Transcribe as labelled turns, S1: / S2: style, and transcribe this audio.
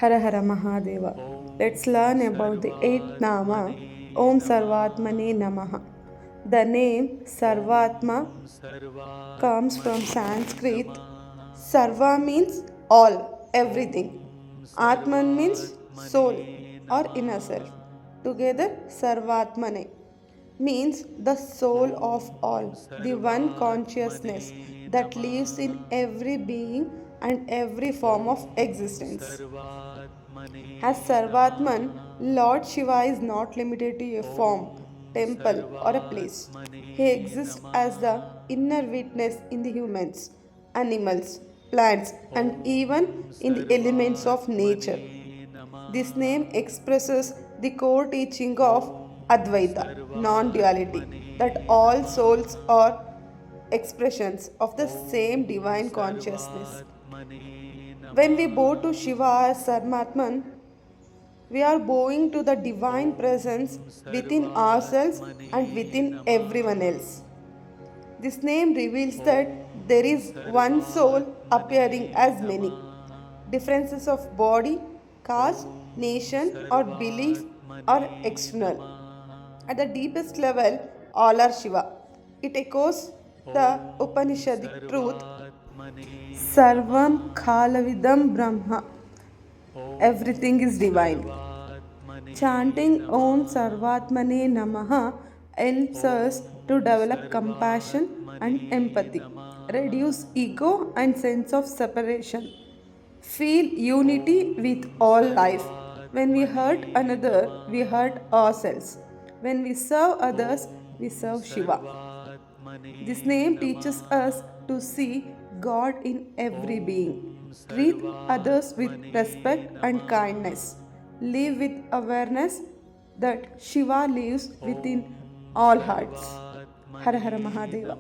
S1: Hara Hara Mahadeva. Let's learn about the eighth Nama, Om Sarvatmane Namaha. The name Sarvatma comes from Sanskrit. Sarva means all, everything. Atman means soul or inner self. Together, Sarvatmane means the soul of all, the one consciousness that lives in every being and every form of existence. As Sarvatman, Lord Shiva is not limited to a form, temple, or a place. He exists as the inner witness in the humans, animals, plants, and even in the elements of nature. This name expresses the core teaching of Advaita, non duality, that all souls are expressions of the same divine consciousness. When we bow to Shiva as Sarmatman, we are bowing to the divine presence within ourselves and within everyone else. This name reveals that there is one soul appearing as many. Differences of body, caste, nation, or belief are external. At the deepest level, all are Shiva. It echoes the Upanishadic truth Sarvam Khalavidam Brahma. Everything is divine. Chanting Om Sarvatmane Namaha helps us to develop compassion and empathy, reduce ego and sense of separation, feel unity with all life. When we hurt another, we hurt ourselves. When we serve others, we serve Shiva. This name teaches us to see God in every being, treat others with respect and kindness, live with awareness that Shiva lives within all hearts. Har Har Mahadeva.